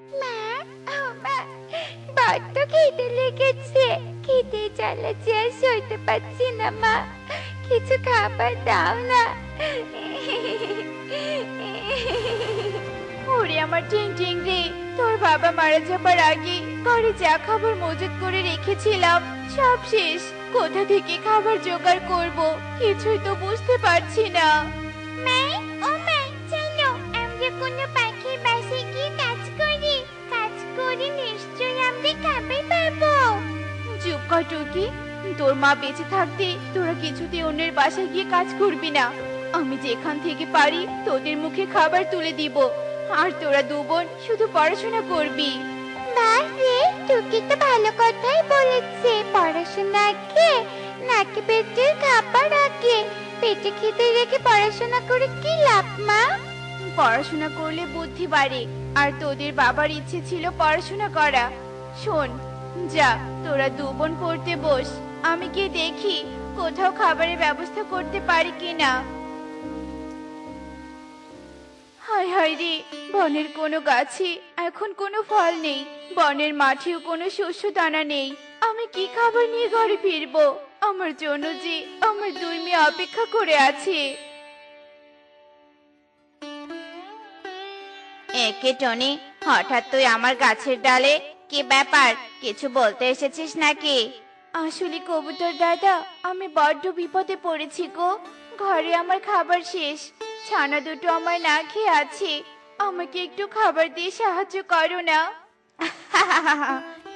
মা, ও মা, বড্ড খিদে লেগেছে। খিদে জ্বালাচ্ছে আর সইতে পারছি না মা। কিছু খাবার দাও না। ওরে আমার টিং টিং রে, তোর বাবা মারা যাবার আগে ঘরে যা খাবার মজুত করে রেখেছিলাম সব শেষ। কোথা থেকে খাবার জোগাড় করব কিছুই তো বুঝতে পারছি না। মা, ও মা, চলো আমরা কোনো পাখির বাসায় গিয়ে কাজ করি। কাজ করে নিশ্চয়ই আমরা খাবার পাবো। চুপ কর টুকি, তোর মা বেঁচে থাকতে তোরা কিছুতে অন্যের বাসায় গিয়ে কাজ করবি না। আমি যেখান থেকে পারি তোদের মুখে খাবার তুলে দিব, আর তোরা দু বোন শুধু পড়াশোনা করবি। মা রে, টুকি তো ভালো কথাই বলেছে। পড়াশোনা আগে নাকি পেটের খাবার আগে? পেটে খিদে রেখে পড়াশোনা করে কি লাভ মা? পড়াশোনা করলে বুদ্ধি বাড়ে, আর তোদের বাবার ইচ্ছে ছিল পড়াশোনা করা। শোন, যা তোরা দু বোন পড়তে বস, আমি গিয়ে দেখি কোথাও খাবারের ব্যবস্থা করতে পারি কিনা। হায় হায় রে, বনের কোনো গাছে এখন কোনো ফল নেই, বনের মাঠেও কোনো শস্য দানা নেই। আমি কি খাবার নিয়ে ঘরে ফিরবো? আমার জন্য যে আমার দুই মেয়ে অপেক্ষা করে আছে। একে টনি, হঠাৎ তুই আমার গাছের ডালে? কি ব্যাপার, কিছু বলতে এসেছিস নাকি? আসলে কবুতর দাদা, আমি বড্ড বিপদে পড়েছি গো। ঘরে আমার খাবার শেষ, ছানা দুটো আমার না খেয়ে আছে। আমাকে একটু খাবার দিয়ে সাহায্য করো না।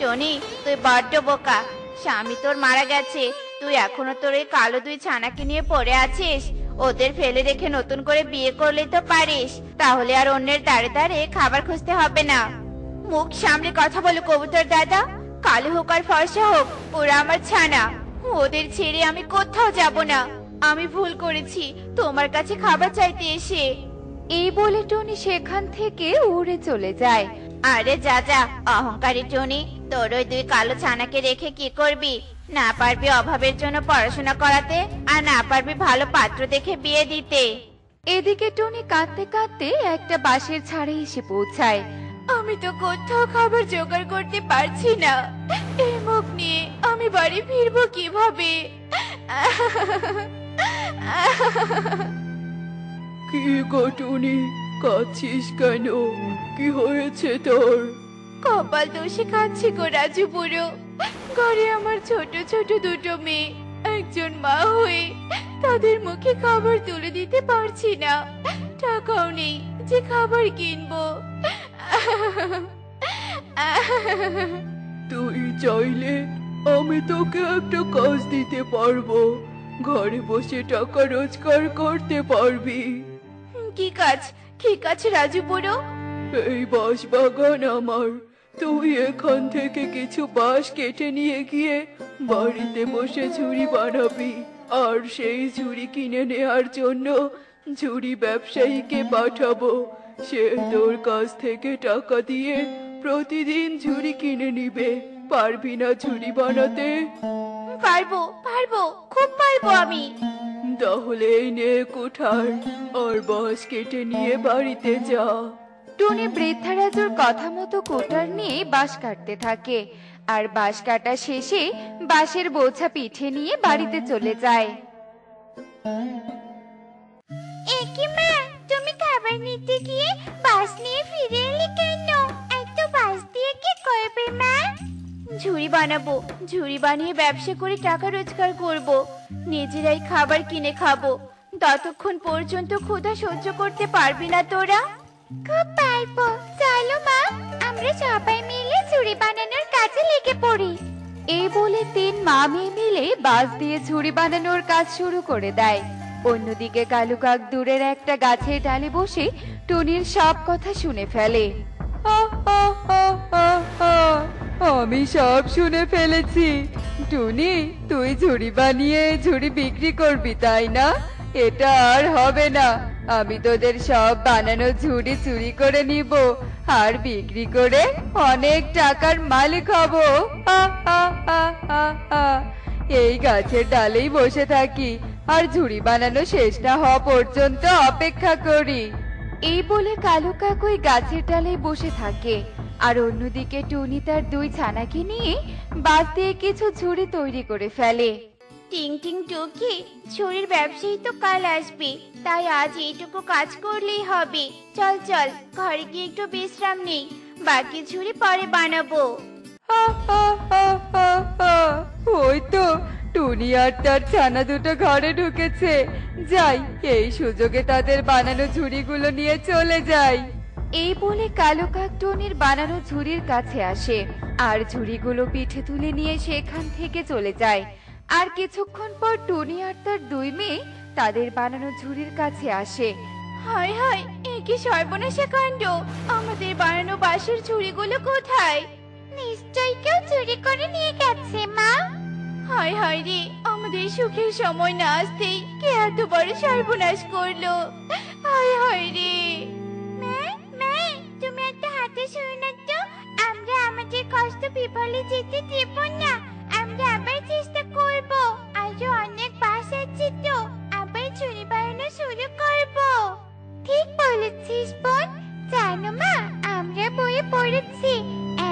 টনি, তুই বড্ড বোকা। স্বামী তোর মারা গেছে, তুই এখনো তোর এই কালো দুই ছানাকে নিয়ে পড়ে আছিস। ওদের ফেলে রেখে নতুন করে বিয়ে করলেই তো পারিস, তাহলে আর অন্যের দাঁড়ে দাঁড়ে খাবার খুঁজতে হবে না। মুখ সামলে কথা বলো কবুতর দাদা, কালো হোক আর ফর্সা হোক, ওরা আমার ছানা। ওদের ছেড়ে আমি কোথাও যাব না। আমি ভুল করেছি তোমার কাছে খাবার চাইতে এসে। এই বলে টনি সেখান থেকে উড়ে চলে যায়। আরে যা যা, অহংকারী টনি, তোর ওই দুই কালো ছানাকে রেখে কি করবি? না পারবি অভাবের জন্য পড়াশোনা করাতে, আর না পারবি ভালো পাত্র দেখে বিয়ে দিতে। এদিকে টনি কাঁদতে কাঁদতে একটা বাঁশের ছাড়ে এসে পৌঁছায়। আমি তো কোথাও খাবার জোগাড় করতে পারছি না। এই মুখ নিয়ে আমি বাড়ি ফিরবো কিভাবে? কি গো টুনি, কাঁদছিস কেন? কি হয়েছে তোর? কপাল দোষে খাচ্ছি গো রাজু বুড়ো। ঘরে আমার ছোট ছোট দুটো মেয়ে, একজন মা হয়ে তাদের মুখে খাবার তুলে দিতে পারছি না। টাকাও নেই যে খাবার কিনবো। তুই চাইলে আমি তোকে একটা কাজ দিতে পারবো, ঘরে বসে টাকা রোজগার করতে পারবি। কি কাজ? কি কাজ রাজু বুড়ো? এই বাঁশ বাগান আমার, তুই এখান থেকে কিছু বাঁশ কেটে নিয়ে গিয়ে বাড়িতে বসে ঝুড়ি বানাবি, আর সেই ঝুড়ি কিনে নেওয়ার জন্য ঝুড়ি ব্যবসায়ীকে পাঠাবো। সে তোর কাছ থেকে টাকা দিয়ে প্রতিদিন ঝুড়ি কিনে নিবে। পারবি না ঝুড়ি বানাতে? পারবো পারবো, খুব পারবো আমি। তাহলে এই নে কুঠার, আর বাঁশ কেটে নিয়ে বাড়িতে যা। টনি বৃদ্ধা রাজুর কথা মতো কোটার নিয়ে বাঁশ কাটতে থাকে, আর বাঁশ কাটা শেষে বাঁশের বোঝা পিঠে নিয়ে বাড়িতে চলে যায়। একি মা, তুমি খাবার নিতে গিয়ে বাস নিয়ে ফিরে এলে কেন? এত বাস দিয়ে কি করবে মা? ঝুড়ি বানাবো, ঝুড়ি বানিয়ে ব্যবসা করে টাকা রোজগার করব, নিজেরাই খাবার কিনে খাবো। ততক্ষণ পর্যন্ত ক্ষুধা সহ্য করতে পারবি না তোরা? খুব পারবো, চলো মা, আমরা সবাই মিলে ঝুড়ি বানানোর কাজে লেগে পড়ি। এই বলে তিন মা মেয়ে মিলে বাঁশ দিয়ে ঝুড়ি বানানোর কাজ শুরু করে দেয়। অন্যদিকে কালু কাক দূরের একটা গাছের ডালে বসে টনির সব কথা শুনে ফেলে। আমি সব শুনে ফেলেছি। টুনি, তুই ঝুড়ি বানিয়ে ঝুড়ি বিক্রি করবি তাই না? এটা আর হবে না। আমি তোদের সব বানানো ঝুড়ি চুরি করে নিব, আর বিক্রি করে অনেক টাকার মালিক হব। এই গাছের ডালেই বসে থাকি, আর ঝুড়ি বানানো শেষ না হওয়া পর্যন্ত অপেক্ষা করি। এই বলে কালু কাক ওই গাছের ডালে বসে থাকে, আর অন্যদিকে টুনি তার 2 ছানাকে নিয়ে বাঁশ দিয়ে কিছু ঝুড়ি তৈরি করে ফেলে। টিং টিং টুকি, ছুরির ব্যবসায়ী তো কাল আসবে, তাই আজ এইটুকু কাজ করলেই হবে। চল চল, ঘরে গিয়ে একটু বিশ্রাম নেই, বাকি ঝুড়ি পরে বানাবো। ওই তো টুনি আর তার ছানা দুটো ঘরে ঢুকেছে। যাই, এই সুযোগে তাদের বানানো ঝুড়িগুলো নিয়ে চলে যাই। এই বলে কালো কাক টুনির বানানো ঝুড়ির কাছে আসে আর ঝুড়িগুলো পিঠে তুলে নিয়ে সেখান থেকে চলে যায়। আর কিছুক্ষণ পর টুনি আর তার 2 মেয়ে তাদের বানানো ঝুড়ির কাছে আসে। হায় হায়, এ কি সর্বনাশা কাণ্ড! আমাদের বানানো বাঁশের ঝুড়িগুলো কোথায়? নিশ্চয়ই কেউ চুরি করে নিয়ে গেছে মা। হায় হায় রে, আমাদের সুখের সময় না আসতেই কে এত বড় সর্বনাশ করলো! হায় হায় রে। মা, তুমি একটা হাতে শুনো না তো, আমরা আমাদের কষ্ট বিফলে যেতে দেব না। আমরা আবার চেষ্টা করব, আরো অনেক বাস আছে তো, আবার চুরি বানানো শুরু করব। ঠিক বলেছিস বোন। জানো মা, আমরা বইয়ে পড়েছি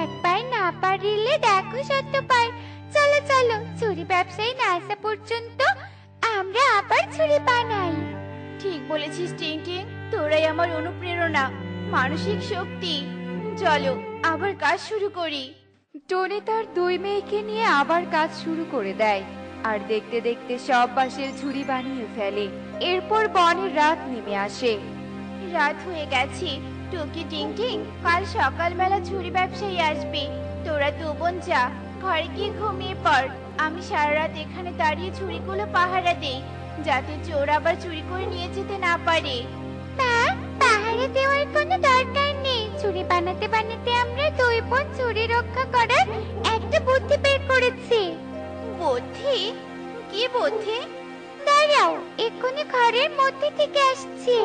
একবার না পারিলে দেখো শতবার। চলো চলো, চুরি ব্যবসায়ী না আসা পর্যন্ত আমরা আবার চুরি বানাই। ঠিক বলেছিস টিং টিং, তোরাই আমার অনুপ্রেরণা, মানসিক শক্তি। চলো আবার কাজ শুরু করি। টনি তার 2 মেয়েকে নিয়ে আবার কাজ শুরু করে দেয় আর দেখতে দেখতে সব বাঁশের ঝুড়ি বানিয়ে ফেলে। এরপর বনের রাত নেমে আসে। রাত হয়ে গেছে। টুকি টিং টিং, কাল সকালবেলা ঝুড়ি ব্যবসায়ী আসবে। তোরা 2 বোন যা, ঘরে গিয়ে ঘুমিয়ে পড়। আমি সারা রাত এখানে দাঁড়িয়ে ঝুড়িগুলো পাহারা দেই, যাতে চোর আবার চুরি করে নিয়ে যেতে না পারে। মা, পাহাড়ে দেওয়ার কোনো দরকার নেই। চুরি বানাতে বানাতে আমরা 2 বোন চুরি রক্ষা করার একটা বুদ্ধি বের করেছি। বুদ্ধি? কি বুদ্ধি? দাঁড়াও, এক্ষুনি ঘরের মধ্যে থেকে আসছি।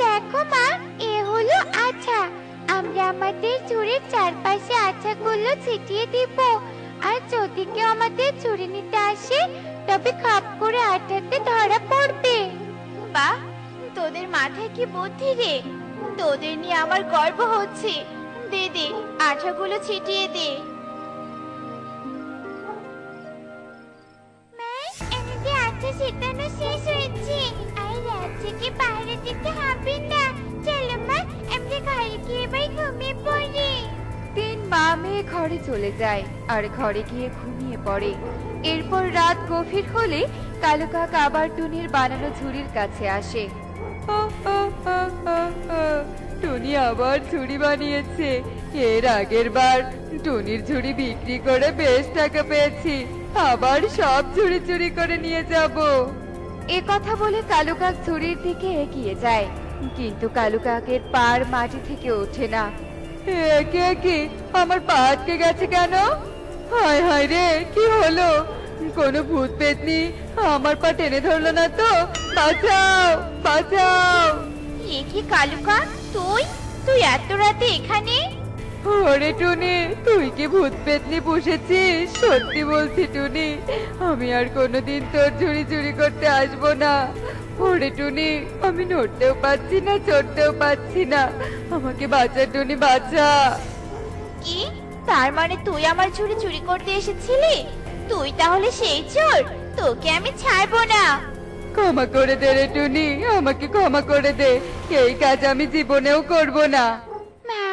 দেখো মা, এ হলো আঠা। আমরা আমাদের চুরির চারপাশে আঠাগুলো ছিটিয়ে দিব, আর যদি কেউ আমাদের চুরি নিতে আসে তবে খাপ করে আঠাতে ধরা পড়বে। বাহ, তোদের মাথায় কি বুদ্ধি রে! তোদের নিয়ে আমার গর্ব হচ্ছে। দে দে, আঠাগুলো ছিটিয়ে দে। মা, আমাদের আঠা ছিটানো শেষ হয়েছে, আর রাত থেকে বাইরে দিতে হবে না। চলো মা, আমরা ঘরে গিয়ে এবার ঘুমিয়ে পড়ি। 3 মা মেয়ে ঘরে চলে যায় আর ঘরে গিয়ে ঘুমিয়ে পড়ে। এরপর রাত গভীর হলে কালো কাক আবার টুনির বানানো ঝুড়ির কাছে আসে। টুনি আবার ঝুড়ি বানিয়েছে। এর আগের বার টুনির ঝুড়ি বিক্রি করে বেশ টাকা পেয়েছি, আবার সব ঝুড়ি চুরি করে নিয়ে যাব। এ কথা বলে কালো কাক ঝুড়ির দিকে এগিয়ে যায়, কিন্তু কালো কাকের পার মাটি থেকে ওঠে না। একে একে আমার পা আটকে গেছে কেন? হায় হায় রে, কি হলো? কোনো ভূত পেতনি আমার পা টেনে ধরলো না তো? বাঁচাও বাঁচাও! এ কি কালুকা, তুই তুই এত রাতে এখানে? ওরে টুনি, তুই কি ভূত পেতনি পুষেছিস? সত্যি বলছি টুনি, আমি আর কোনোদিন তোর ঝুড়ি চুরি করতে আসবো না। ওরে টুনি, আমি নড়তেও পারছি না, চড়তেও পারছি না, আমাকে বাঁচা টুনি, বাঁচা। কি? তার মানে তুই আমার ঝুড়ি চুরি করতে এসেছিলি? তুই তাহলে সেই চোর? তোকে আমি ছাড়বো না। ক্ষমা করে দে রে টুনি, আমাকে ক্ষমা করে দে, এই কাজ আমি জীবনেও করব না। মা,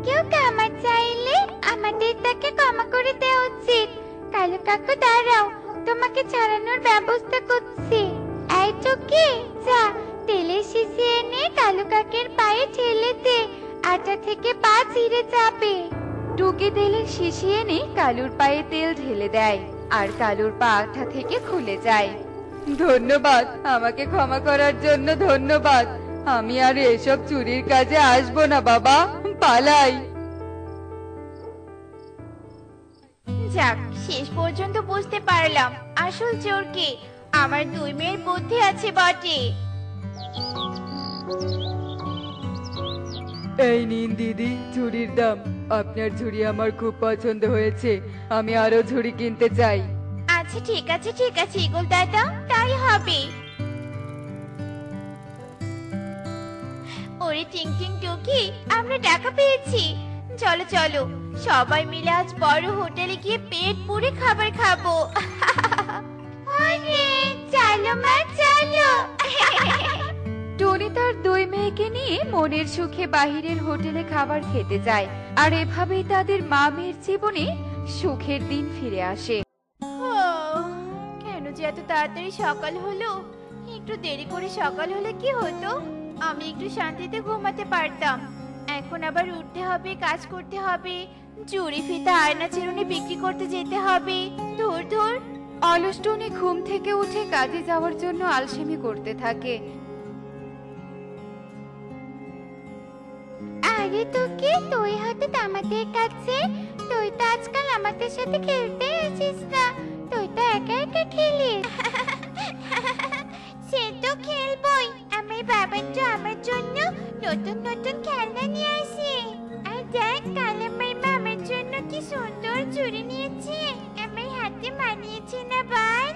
কেউ ক্ষমা চাইলে আমাদের তাকে ক্ষমা করে দেওয়া উচিত। কালু কাকু দাঁড়াও, তোমাকে ছাড়ানোর ব্যবস্থা করছি। এই চোখে যা, তেলের শিশি এনে কালু কাকের পায়ে ঠেলে দে, আটা থেকে পা ছিঁড়ে যাবে। টুকি তেলের শিশি এনে কালুর পায়ে তেল ঢেলে দেয় আর কালুর পা আঠা থেকে খুলে যায়। ধন্যবাদ, আমাকে ক্ষমা করার জন্য ধন্যবাদ। আমি আর এসব চুরির কাজে আসবো না বাবা, পালাই। যাক, শেষ পর্যন্ত বুঝতে পারলাম আসল চোর কে। আমার 2 মেয়ের বুদ্ধি আছে বটে। এই নিন দিদি, ঝুড়ির দাম। আপনার ঝুড়ি আমার খুব পছন্দ হয়েছে, আমি আরো ঝুড়ি কিনতে চাই। আচ্ছা ঠিক আছে ঠিক আছে ইগল দাদা, তাই হবে। ওরে টিং টিং টুকি, আমরা টাকা পেয়েছি। চলো চলো, সবাই মিলে আজ বড় হোটেলে গিয়ে পেট পুরে খাবার খাবো। আরে চলো মা চলো। টনি তার দুই মেয়েকে নিয়ে মনের সুখে বাহিরের হোটেলে খাবার খেতে যায়। আর এভাবেই তাদের মা মেয়ের জীবনে সুখের দিন ফিরে আসে। কেন যে এত তাড়াতাড়ি সকাল হলো? একটু দেরি করে সকাল হলে কি হতো? আমি একটু শান্তিতে ঘুমাতে পারতাম। এখন আবার উঠতে হবে, কাজ করতে হবে, চুড়ি ফিতা আয়না চিরুনি বিক্রি করতে যেতে হবে। ধুর ধুর। অলস টনি ঘুম থেকে উঠে কাজে যাওয়ার জন্য আলসেমি করতে থাকে। আরে তোকে তুই হঠাৎ আমাদের কাছে? তুই তো আজকাল আমাদের সাথে খেলতে আসিস না, তুই তো একা একা খেলিস। সে তো খেলবই, আমার বাবা তো আমার জন্য নতুন নতুন খেলনা নিয়ে আসে। আর দেখ কাল আমার মা আমার জন্য কি সুন্দর চুড়ি নিয়েছে, আমার হাতে মানিয়েছে না বল?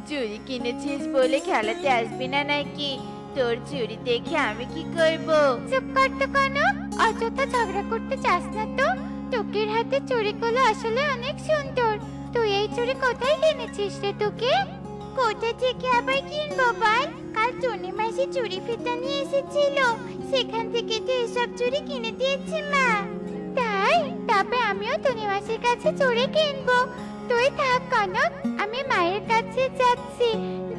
চুড়ি কিনেছিস বলে খেলাতে আসবি না নাকি? তোর চুড়ি দেখে আমি কি করব? চুপ কর তো কনক, অযথা ঝগড়া করতে চাস না তো। টুকির হাতে চুড়িগুলো আসলে অনেক সুন্দর। তুই এই চুড়ি কোথায় কিনেছিস রে টুকি? কোথা থেকে আবার কিনবো বল? কাল টনি মাসি চুড়ি ফিতা নিয়ে এসেছিল, সেখান থেকে তো এসব চুড়ি কিনে দিয়েছে মা। তাই? তবে আমিও টনি মাসির কাছে চুড়ি কিনবো। তুই থাক কনক, আমি মায়ের কাছে যাচ্ছি।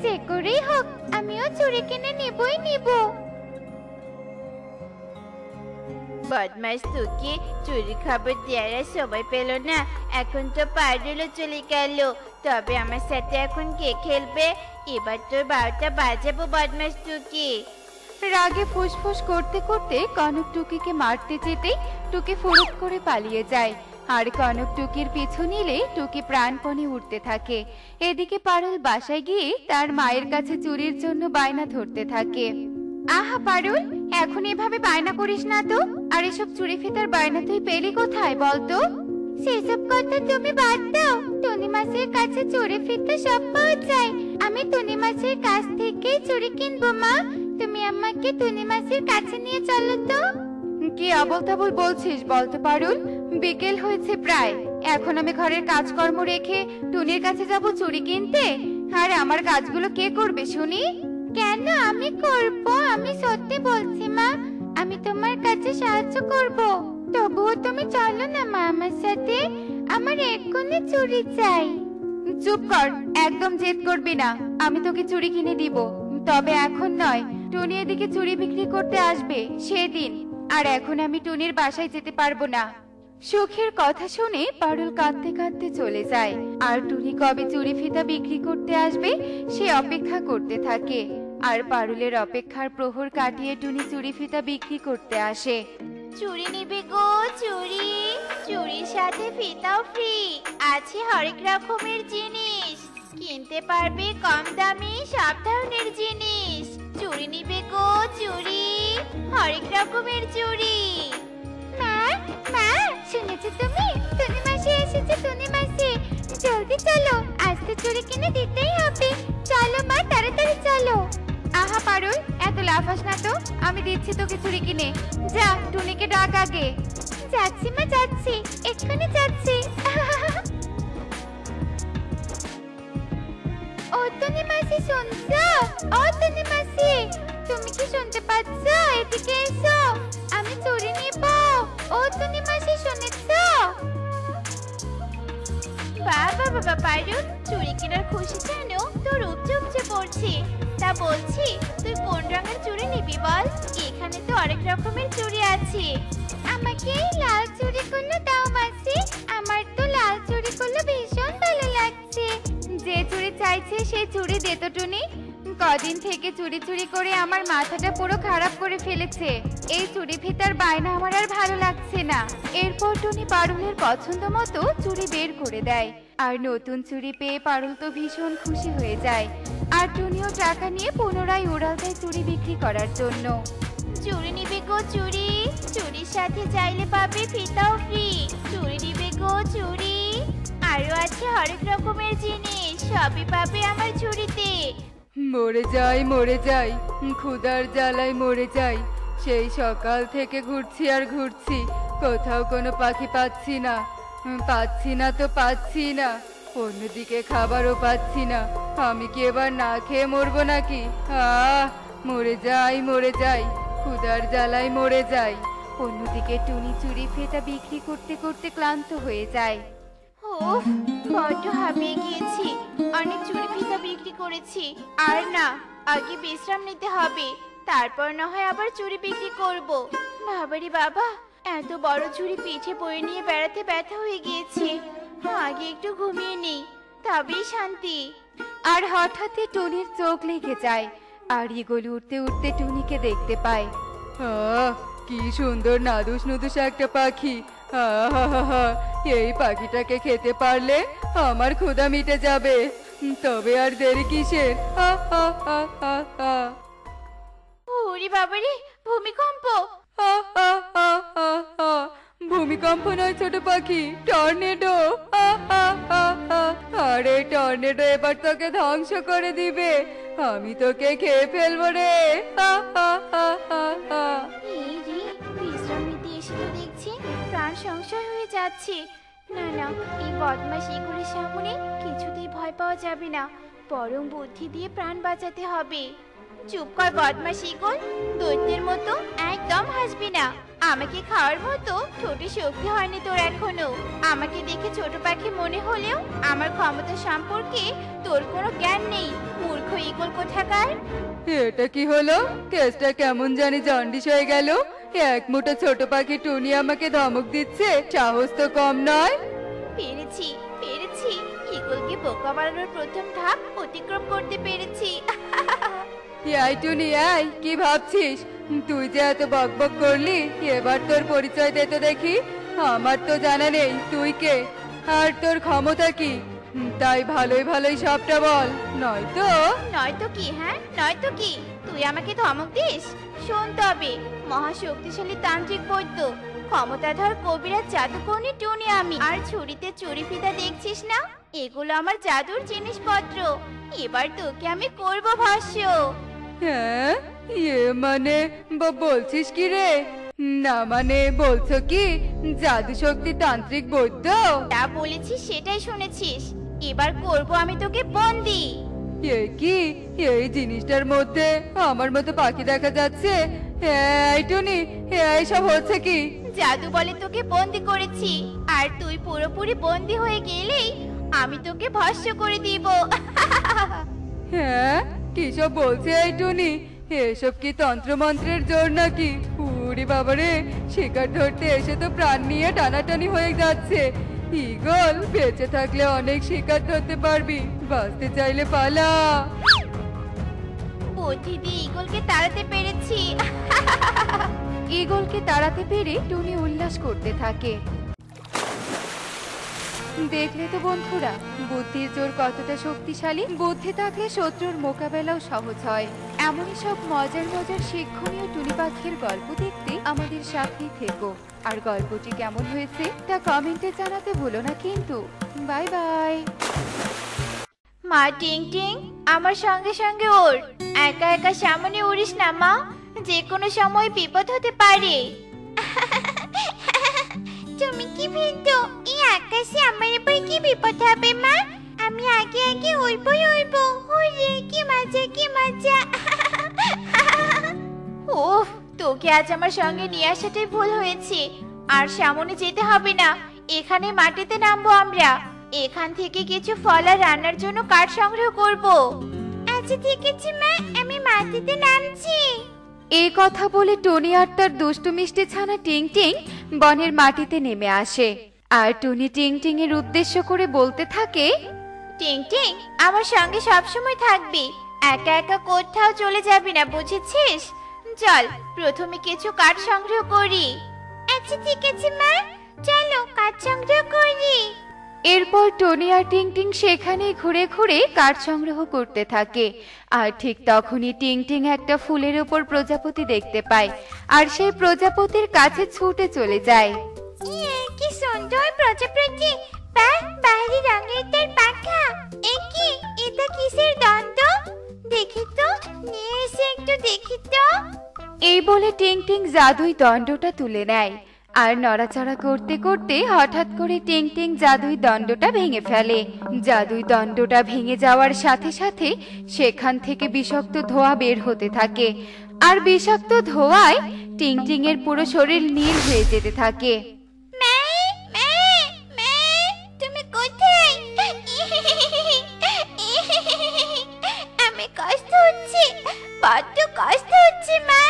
যে করেই হোক আমিও চুড়ি কিনে নিবই নিব। বদমাস তোকে চুরি খাবার দেওয়ার আর সময় পেল না। এখন তো পারুলও চলে গেল, তবে আমার সাথে এখন কে খেলবে? এবার তোর 12টা বাজাবো বদমাস তোকে। রাগে ফুসফুস করতে করতে কনক টুকিকে মারতে যেতে টুকি ফুরুক করে পালিয়ে যায়। আর কনক টুকির পিছু নিলে টুকি প্রাণপণে উঠতে থাকে। এদিকে পারুল বাসায় গিয়ে তার মায়ের কাছে চুরির জন্য বায়না ধরতে থাকে। আহা পারুল, এখন এভাবে বায়না করিস না তো। আর এসব চুরি ফিতার বায়না তুই পেলি কোথায় বলতো? সেসব কথা তুমি বাদ দাও। টনি মাসির কাছে চুরি ফিতা সব পাওয়া যায়। আমি টনি মাসির কাছ থেকে চুরি কিনবো মা। তুমি আমাকে টনি মাসির কাছে নিয়ে চলো তো। কি আবল তাবল বলছিস বলতো পারুল? বিকেল হয়েছে প্রায়, এখন আমি ঘরের কাজকর্ম রেখে টুনির কাছে যাব চুরি কিনতে? আর আমার কাজগুলো কে করবে শুনি? কেন আমি করব? আমি সত্যি বলছি মা, আমি তোমার কাছে সাহায্য করব। তবুও তুমি চলো না মা আমার সাথে, আমার এক্ষুনি চুড়ি চাই। চুপ কর, একদম জেদ করবি না। আমি তোকে চুড়ি কিনে দিব, তবে এখন নয়। টুনি এদিকে চুড়ি বিক্রি করতে আসবে সেদিন। আর এখন আমি টুনির বাসায় যেতে পারবো না। সুখের কথা শুনে পারুল কাঁদতে কাঁদতে চলে যায়। আর টুনি কবে চুড়ি ফিতা বিক্রি করতে আসবে সে অপেক্ষা করতে থাকে। আর পারুলের অপেক্ষার প্রহর কাটিয়ে টুনি চুড়ি ফিতা বিক্রি করতে আসে। চুড়ি নিবি গো চুড়ি? চুড়ির সাথে ফিতাও ফ্রি আছে, হরেক রকমের জিনিস কিনতে পারবে কম দামে সব ধরনের জিনিস। চুড়ি নিবে গো চুড়ি, হরেক রকমের চুড়ি। মা মা, শুনেছো তুমি? টনি মাসি এসেছে, টনি মাসি। জলদি চলো, আজ তো চুড়ি কিনে দিতেই হবে। চলো মা, তাড়াতাড়ি চলো। আহা পারুল, এত লাফাস না তো। আমি দিচ্ছি তোকে চুড়ি কিনে। যা টুনিকে ডাক আগে। যাচ্ছি মা যাচ্ছি, এক্ষুনি যাচ্ছি। ও টনি মাসি শুনছো? ও টনি মাসি, তুমি কি শুনতে পাচ্ছ? এদিকে এসো, আমি চুড়ি নিব। ও টনি মাসি শুনেছো? বাবা বাবা পারুল, চুড়ি কেনার খুশি যেন তোর উপচে উপচে পড়ছে। তা বলছি, তুই কোন রঙের চুড়ি নিবি বল? এখানে তো অনেক রকমের চুড়ি আছে। আমাকে এই লাল চুড়িগুলো দাও মাসি, আমার তো লাল চুড়িগুলো ভীষণ ভালো লাগছে। যে চুড়ি চাইছে সেই চুড়ি দে তো টুনি। কদিন থেকে চুরি চুরি করে আমার মাথাটা পুরো খারাপ করে ফেলেছে। এই চুড়ি ফিতার বায়না আমার আর ভালো লাগছে না। এরপর টুনি পারুলের পছন্দ মতো চুড়ি বের করে দেয়। আর নতুন চুড়ি পেয়ে পারুল তো ভীষণ খুশি হয়ে যায়। আর টুনিও টাকা নিয়ে পুনরায় উড়াল দেয় চুড়ি বিক্রি করার জন্য। চুড়ি নিবে গো চুড়ি, চুড়ির সাথে চাইলে পাবে ফিতাও ফ্রি। চুড়ি নিবে গো চুড়ি, আরো আছে হরেক রকমের জিনিস, সবই পাবে আমার চুড়িতে। মরে যাই ক্ষুধার জ্বালায় মরে যাই, সেই সকাল থেকে ঘুরছি আর ঘুরছি, কোথাও কোনো পাখি পাচ্ছি না। পাচ্ছি না তো পাচ্ছি না, অন্যদিকে খাবারও পাচ্ছি না। আমি কি এবার না খেয়ে মরবো নাকি? মরে যাই মরে যাই, ক্ষুধার জ্বালায় মরে যাই। অন্যদিকে টুনি চুরি ফেটা বিক্রি করতে করতে ক্লান্ত হয়ে যায়। ওহ, বড্ড হাঁপিয়ে গিয়েছি। অনেক চুরি ফিতা বিক্রি করেছি, আর না, আগে বিশ্রাম নিতে হবে, তারপর না হয় আবার চুরি বিক্রি করব। বাবারে বাবা, এত বড় চুরি পিঠে বয়ে নিয়ে বেড়াতে ব্যথা হয়ে গিয়েছে। আগে একটু ঘুমিয়ে নেই, তবেই শান্তি। আর হঠাৎই টুনির চোখ লেগে যায়, আর ঈগল উঠতে উঠতে টুনিকে দেখতে পায়। কি সুন্দর নাদুস নুদুস একটা পাখি। এই পাখিটাকে খেতে পারলে আমার ক্ষুধা মিটে যাবে। তবে আর দেরি কিসের? ওরে বাবারে, ভূমিকম্প! ভূমিকম্প নয় ছোট পাখি, টর্নেডো। আরে টর্নেডো এবার তোকে ধ্বংস করে দিবে, আমি তোকে খেয়ে ফেলবো রে। এই রে, বিশ্রাম নিতে এসে তো দেখছি প্রাণ সংশয় হয়ে যাচ্ছে। না না, এই বদমাশ ঈগলের সামনে কিছুতেই ভয় পাওয়া যাবে না, বরং বুদ্ধি দিয়ে প্রাণ বাঁচাতে হবে। চুপ কর বদমাশ ঈগল, দৈত্যের মতো একদম হাসবি না। আমাকে খাওয়ার মতো ঠোঁটে শক্তি হয়নি তোর এখনো। আমাকে দেখে ছোট পাখি মনে হলেও আমার ক্ষমতা সম্পর্কে তোর কোনো জ্ঞান নেই, মূর্খ ঈগল কোথাকার। এটা কি হলো? কেসটা কেমন জানি জন্ডিস হয়ে গেল। এক মুঠো ছোট পাখি টুনি আমাকে ধমক দিচ্ছে, সাহস তো কম নয়। পেরেছি পেরেছি, ঈগলকে বোকা বানানোর প্রথম ধাপ অতিক্রম করতে পেরেছি। এই টুনি, এই কি ভাবছিস? তুই যে এত বকবক করলি, এবার তোর পরিচয় দে তো দেখি। আমার তো জানা নেই তুই কে আর তোর ক্ষমতা কি, তাই ভালোই ভালোই সবটা বল, নয়তো। নয়তো কি? হ্যাঁ, নয়তো কি? তুই আমাকে ধমক দিস? শোন তবে, মহাশক্তিশালী তান্ত্রিক বৈদ্য, ক্ষমতাধর কবিরাজ জাদুকর্ণী টুনি আমি। আর ছুরিতে চুরি ফিতা দেখছিস না, এগুলো আমার জাদুর জিনিসপত্র। এবার তোকে আমি করব ভস্য। হ্যাঁ, মানে বলছিস কি রে? না মানে বলছো কি জাদু শক্তি তান্ত্রিক বৈদ্য? যা বলেছিস সেটাই শুনেছিস, এবার করব আমি তোকে বন্দি। কি এই জিনিসটার মধ্যে আমার মতো পাখি দেখা যাচ্ছে? এই টুনি, এইসব হচ্ছে কি? জাদু বলে তোকে বন্দি করেছি, আর তুই পুরোপুরি বন্দি হয়ে গেলেই আমি তোকে ভস্য করে দিব। হ্যাঁ, কি সব বলছে এই টুনি? এসব কি তন্ত্রমন্ত্রের জোর নাকি? উড়ি বাবারে, শিকার ধরতে এসে তো প্রাণ নিয়ে টানাটানি হয়ে যাচ্ছে। ঈগল, বেঁচে থাকলে অনেক শিকার ধরতে পারবি, বাঁচতে চাইলে পালা। বুদ্ধি দিয়ে ঈগলকে তাড়াতে পেরেছি। ঈগলকে তাড়াতে পেরে টুনি উল্লাস করতে থাকে। দেখলে তো বন্ধুরা, বুদ্ধির জোর কতটা শক্তিশালী। বুদ্ধি থাকলে শত্রুর মোকাবেলাও সহজ হয়। এমনই সব মজার মজার শিক্ষণীয় টুনি পাখির গল্প দেখতে আমাদের সাথেই থেকো। আর গল্পটি কেমন হয়েছে তা কমেন্টে জানাতে ভুলো না কিন্তু। Bye bye. মা টিং টিং, আমার সঙ্গে সঙ্গে ওর, একা একা সামনে উড়িস না মা, যে কোনো সময় বিপদ হতে পারে। তুমি কি ভেবেছো এই আকাশে আমার উপর কি বিপদ হবে মা? আমি আগে আগে উড়বই উড়বো। ওরে কি মজা কি মজা। ওহ, তোকে আজ আমার সঙ্গে নিয়ে আসাটাই ভুল হয়েছে। আর সামনে যেতে হবে না, এখানে মাটিতে নামবো আমরা। এখান থেকে কিছু ফল আর রান্নার জন্য কাঠ সংগ্রহ করব। আচ্ছা ঠিক আছে মা, আমি মাটিতে নামছি। এই কথা বলে টুনি আর তার দুষ্টু মিষ্টি ছানা টিং টিং বনের মাটিতে নেমে আসে। আর টুনি টিং টিং এর উদ্দেশ্য করে বলতে থাকে, টিং টিং, আমার সঙ্গে সবসময় থাকবি, একা একা কোথাও চলে যাবি না, বুঝেছিস? চল প্রথমে কিছু কাঠ সংগ্রহ করি। আচ্ছা ঠিক আছে মা, চলো কাঠ সংগ্রহ করি। এরপর টনি আর টিং টিং সেখানেই ঘুরে ঘুরে কাঠ সংগ্রহ করতে থাকে। আর ঠিক তখনই টিং টিং একটা ফুলের উপর প্রজাপতি দেখতে পায়, আর সেই প্রজাপতির কাছে ছুটে চলে যায়। কি সুন্দর প্রজাপতি! বাহ, বাইরে রঙের তার পাখা। কি এটা কিসের দ্বন্দ্ব? দেখি তো, নিয়ে এসে একটু দেখি তো। এই বলে টিং টিং জাদুই দণ্ডটা তুলে নেয় আর নড়াচড়া করতে করতে হঠাৎ করে টিং টিং জাদুই দণ্ডটা ভেঙে ফেলে। জাদুই দণ্ডটা ভেঙে যাওয়ার সাথে সাথে সেখান থেকে বিষাক্ত ধোঁয়া বের হতে থাকে আর বিষাক্ত ধোঁয়ায় টিং টিং এর পুরো শরীর নীল হয়ে যেতে থাকে। তুমি কোথায়? আমি কষ্ট হচ্ছে, বড্ড কষ্ট হচ্ছে মা।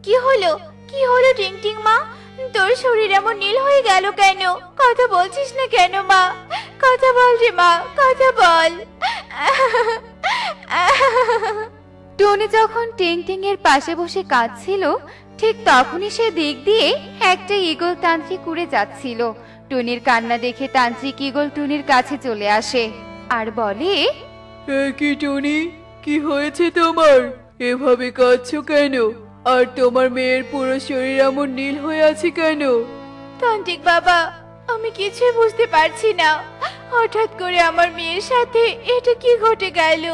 কি হলো টিং টিং মা, তোর শরীর এমন নীল হয়ে গেল কেন? কথা বলছিস না কেন মা? কথা বল রে মা, কথা বল। টনি যখন টিং টিং এর পাশে বসে কাঁদছিল ঠিক তখনই সে দিক দিয়ে একটা ঈগল তান্ত্রিক উড়ে যাচ্ছিল। টুনির কান্না দেখে তান্ত্রিক ঈগল টুনির কাছে চলে আসে আর বলে, কি টুনি, কি হয়েছে তোমার? এভাবে কাঁদছো কেন? আর তোমার মেয়ের পুরো শরীর এমন নীল হয়ে আছে কেন? তান্ত্রিক বাবা, আমি কিছুই বুঝতে পারছি না, হঠাৎ করে আমার মেয়ের সাথে এটা কি ঘটে গেল।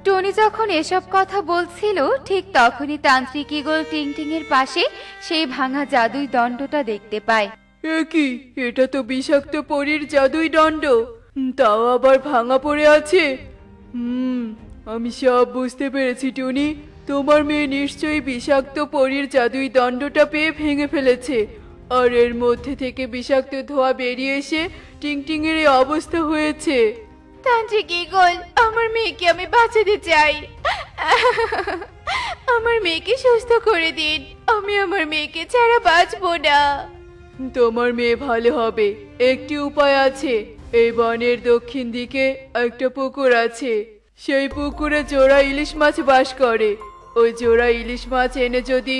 টনি যখন এসব কথা বলছিল ঠিক তখনই তান্ত্রিক ঈগল টিং টিং এর পাশে সেই ভাঙা জাদুই দণ্ডটা দেখতে পায়। কি, এটা তো বিষাক্ত পরীর জাদুই দণ্ড, তাও আবার ভাঙা পড়ে আছে। আমি সব বুঝতে পেরেছি টুনি, তোমার মেয়ে নিশ্চয়ই বিষাক্ত পরীর জাদুই দণ্ডটা পেয়ে ভেঙে ফেলেছে, আর এর মধ্যে থেকে বিষাক্ত ধোঁয়া বেরিয়ে এসে টিং টিং এর এই অবস্থা হয়েছে। তান্ত্রিক ঈগল, আমার মেয়েকে আমি বাঁচাতে চাই, আমার মেয়েকে সুস্থ করে দিন, আমি আমার মেয়েকে ছাড়া বাঁচবো না। তোমার মেয়ে ভালো হবে, একটি উপায় আছে। এই বনের দক্ষিণ দিকে একটা পুকুর আছে, সেই পুকুরে জোড়া ইলিশ মাছ বাস করে। ওই জোড়া ইলিশ মাছ এনে যদি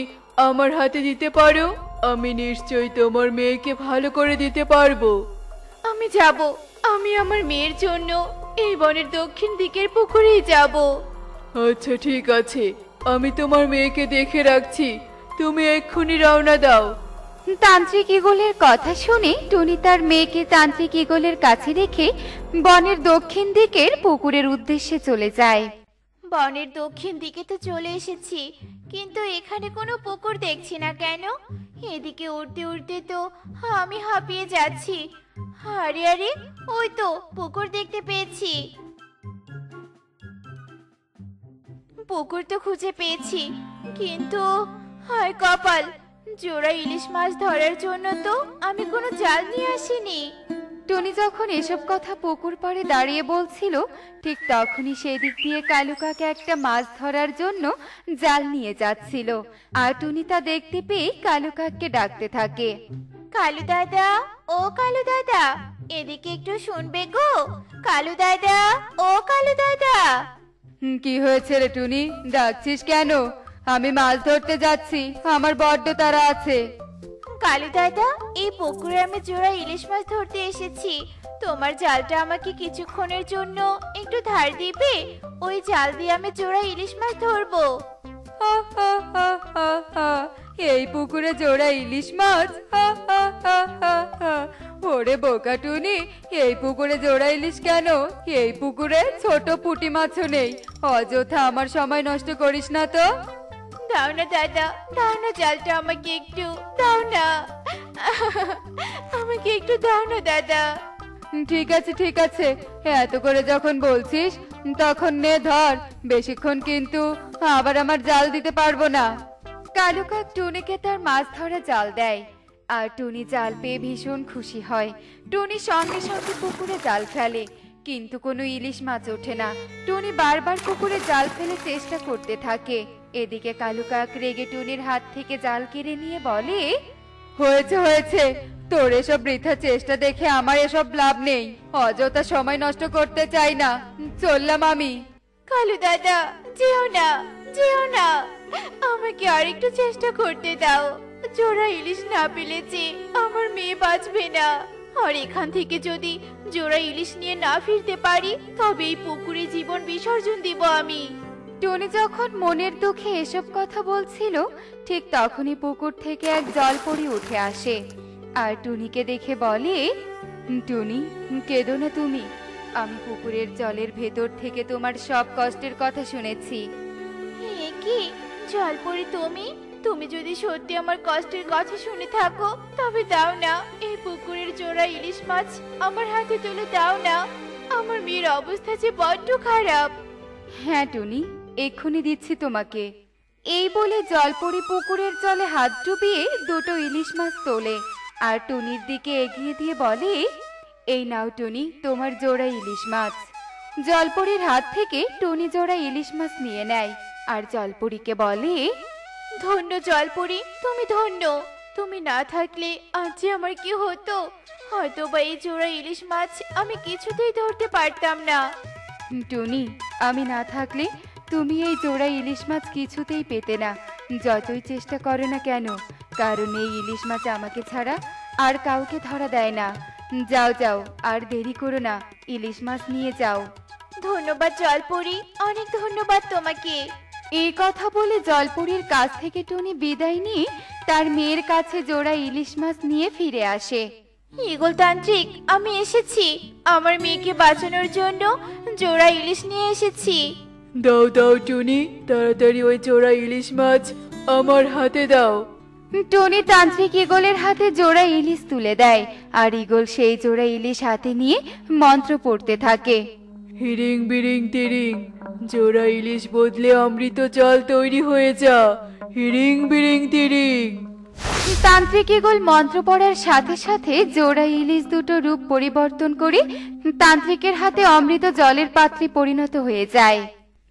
আমার হাতে দিতে পারো, আমি নিশ্চয়ই তোমার মেয়েকে ভালো করে দিতে পারবো। আমি যাব, আমি আমার মেয়ের জন্য এই বনের দক্ষিণ দিকের পুকুরেই যাব। আচ্ছা ঠিক আছে, আমি তোমার মেয়েকে দেখে রাখছি, তুমি এক্ষুনি রওনা দাও। তান্ত্রিক ঈগলের কথা শুনে টুনি তার মেয়েকে তান্ত্রিক ঈগলের কাছে রেখে বনের দক্ষিণ দিকের পুকুরের উদ্দেশ্যে চলে যায়। বনের দক্ষিণ দিকে তো চলে এসেছি, কিন্তু এখানে কোনো পুকুর দেখছি না কেন? এদিকে উঠতে উঠতে তো আমি হাঁপিয়ে যাচ্ছি। আরে আরে, ওই তো পুকুর দেখতে পেয়েছি। পুকুর তো খুঁজে পেয়েছি, কিন্তু হায় কপাল, জোড়া ইলিশ মাছ ধরার জন্য তো আমি কোনো জাল নিয়ে আসিনি। টনি যখন এসব কথা পুকুর পাড়ে দাঁড়িয়ে বলছিল ঠিক তখনই সেই দিক দিয়ে কালু কাকা একটা মাছ ধরার জন্য জাল নিয়ে যাচ্ছিল আর টুনি তা দেখতে পেয়ে কালু কাককে ডাকতে থাকে। কালু দাদা, ও কালু দাদা, এদিকে একটু শুনবে গো। কালু দাদা, ও কালু দাদা। কি হয়েছে রে টুনি, ডাকছিস কেন? আমি মাছ ধরতে যাচ্ছি, আমার বড্ড তাড়া আছে। কালু দাদা, এই পুকুরে আমি জোড়া ইলিশ মাছ ধরতে এসেছি, তোমার জালটা আমাকে কিছুক্ষণের জন্য একটু ধার দিবে? ওই জাল দিয়ে আমি জোড়া ইলিশ মাছ ধরবো। এই পুকুরে জোড়া ইলিশ মাছ? ওরে বোকা টুনি, এই পুকুরে জোড়া ইলিশ কেন? এই পুকুরে ছোট পুঁটি মাছও নেই, অযথা আমার সময় নষ্ট করিস না তো। দাও না দাদা, দাও না জালটা আমাকে একটু, দাও না, আমাকে একটু দাও না দাদা। ঠিক আছে ঠিক আছে, এত করে যখন বলছিস তখন নে ধর, বেশিক্ষণ কিন্তু আবার আমার জাল দিতে পারবো না। কালু কাক টুনিকে তার মাছ ধরা জাল দেয় আর টুনি জাল পেয়ে ভীষণ খুশি হয়। টুনি সঙ্গে সঙ্গে পুকুরে জাল ফেলে, কিন্তু কোনো ইলিশ মাছ ওঠে না। টুনি বারবার পুকুরে জাল ফেলে চেষ্টা করতে থাকে। এদিকে কালু কাক রেগে টুনির হাত থেকে জাল কেড়ে নিয়ে বলে, হয়েছে হয়েছে, তোর এসব বৃথা চেষ্টা দেখে আমার এসব লাভ নেই, অযথা সময় নষ্ট করতে চাই না, চললাম আমি। কালু দাদা, যেও না, যেও না, আমাকে আরেকটু চেষ্টা করতে দাও। জোড়া ইলিশ না পেলে যে আমার মেয়ে বাঁচবে না, আর এখান থেকে যদি জোড়া ইলিশ নিয়ে না ফিরতে পারি তবে এই পুকুরে জীবন বিসর্জন দিব আমি। টুনি যখন মনের দুঃখে এসব কথা বলছিল ঠিক তখনই পুকুর থেকে এক জলপরি উঠে আসে আর টুনিকে দেখে বলে, টুনি, কেঁদো না তুমি, আমি পুকুরের জলের ভেতর থেকে তোমার সব কষ্টের কথা শুনেছি। এ কি জলপরি, তুমি তুমি যদি সত্যি আমার কষ্টের কথা শুনে থাকো তবে দাও না, এই পুকুরের জোড়া ইলিশ মাছ আমার হাতে তুলে দাও না। আমার মেয়ের অবস্থা যে বড্ড খারাপ। হ্যাঁ টুনি, এক্ষুনি দিচ্ছি তোমাকে। এই বলে জলপরি পুকুরের জলে হাত ডুবিয়ে দুটো ইলিশ মাছ তোলে আর টুনির দিকে এগিয়ে দিয়ে বলে, এই নাও টুনি, তোমার জোড়া ইলিশ মাছ। জলপরির হাত থেকে টুনি জোড়া ইলিশ মাছ নিয়ে নেয় আর জলপরিকে বলে, ধন্য জলপরি, তুমি ধন্য। তুমি না থাকলে আজ যে আমার কি হতো, হয়তো বা এই জোড়া ইলিশ মাছ আমি কিছুতেই ধরতে পারতাম না। টুনি, আমি না থাকলে তুমি এই জোড়া ইলিশ মাছ কিছুতেই পেতে না, যতই চেষ্টা করো না কেন, কারণ এই ইলিশ মাছ আমাকে ছাড়া আর কাউকে ধরা দেয় না। যাও যাও, আর দেরি করো না, ইলিশ মাছ নিয়ে যাও। ধন্যবাদ জলপরি, অনেক ধন্যবাদ তোমাকে। এই কথা বলে জলপরির কাছ থেকে টুনি বিদায় নিয়ে তার মেয়ের কাছে জোড়া ইলিশ মাছ নিয়ে ফিরে আসে। ঈগল তান্ত্রিক, আমি এসেছি, আমার মেয়েকে বাঁচানোর জন্য জোড়া ইলিশ নিয়ে এসেছি। দাও দাও টুনি, তাড়াতাড়ি ওই জোড়া ইলিশ মাছ আমার হাতে দাও। টুনি তান্ত্রিক ঈগলের হাতে জোড়া ইলিশ তুলে দেয় আর ঈগল সেই জোড়া ইলিশ হাতে নিয়ে মন্ত্র পড়তে থাকে। হিরিং বিরিং তিরিং, জোড়া ইলিশ বদলে অমৃত জল তৈরি হয়ে যা। হিরিং বিরিং তিরিং। তান্ত্রিক ঈগল মন্ত্র পড়ার সাথে সাথে জোড়া ইলিশ দুটো রূপ পরিবর্তন করে তান্ত্রিকের হাতে অমৃত জলের পাত্রে পরিণত হয়ে যায়।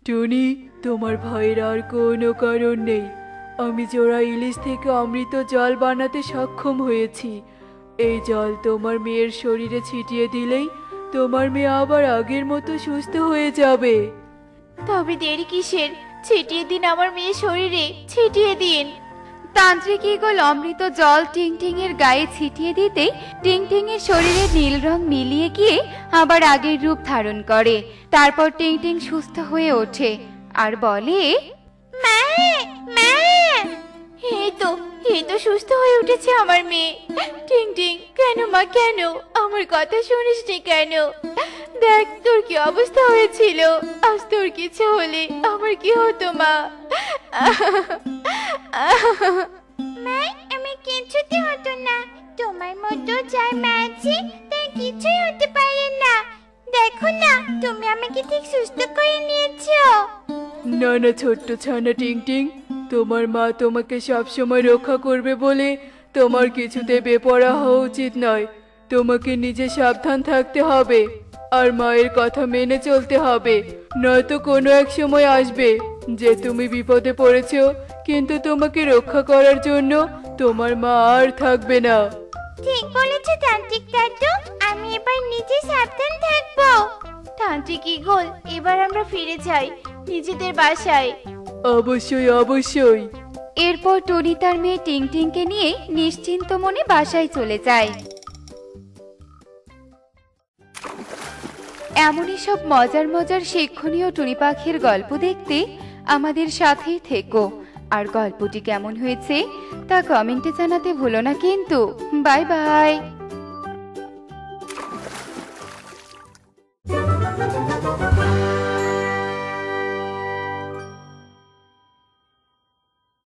টুনি, তোমার ভয়ের আর কোনো কারণ নেই। আমি জোড়া ইলিশ থেকে অমৃত জল বানাতে সক্ষম হয়েছি। এই জল তোমার মেয়ের শরীরে ছিটিয়ে দিলেই তোমার মেয়ে আবার আগের মতো সুস্থ হয়ে যাবে। তবে দেরি কিসের, ছিটিয়ে দিন আমার মেয়ের শরীরে, ছিটিয়ে দিন। তান্ত্রিক ঈগল অমৃত জল টিংটিং এর গায়ে ছিটিয়ে দিতে টিংটিং এর শরীরে নীল রং মিলিয়ে গিয়ে আবার আগের রূপ ধারণ করে। তারপর টিংটিং সুস্থ হয়ে ওঠে আর বলে, মা, মা, এই তো সুস্থ হয়ে উঠেছে আমার মেয়ে। টিং টিং, কেন মা, কেন আমার কথা শুনিসনি কেন? দেখ তোর কি অবস্থা হয়েছিল, আজ তোর কিছু হলে আমার কি হতো মা? মা, আমি কিছুতে হতো না। তোমার মতো যার মা আছে তার কিছুই হতে পারে না। দেখো না, তুমি আমাকে ঠিক সুস্থ করে নিয়েছো। না না ছোট্ট ছানা টিংটিং, তোমার মা তোমাকে সবসময় রক্ষা করবে বলে তোমার কিছুতে বেপরোয়া হওয়া উচিত নয়। তোমাকে নিজে সাবধান থাকতে হবে আর মায়ের কথা মেনে চলতে হবে, নয়তো কোনো এক সময় আসবে যে তুমি বিপদে পড়েছো, কিন্তু তোমাকে রক্ষা করার জন্য তোমার মা আর থাকবে না। ঠিক বলেছো তান্ত্রিক দাদু, আমি এবার নিজে সাবধান থাকবো। তান্ত্রিক ঈগল, এবার আমরা ফিরে যাই নিজেদের বাসায়। অবশ্যই অবশ্যই। এরপর টুনি তার মেয়ে টিংটিংকে নিয়ে নিশ্চিন্ত মনে বাসায় চলে যায়। এমনই সব মজার মজার শিক্ষণীয় টুনি পাখির গল্প দেখতে আমাদের সাথেই থেকো। আর গল্পটি কেমন হয়েছে তা কমেন্টে জানাতে ভুলো না কিন্তু। Bye bye.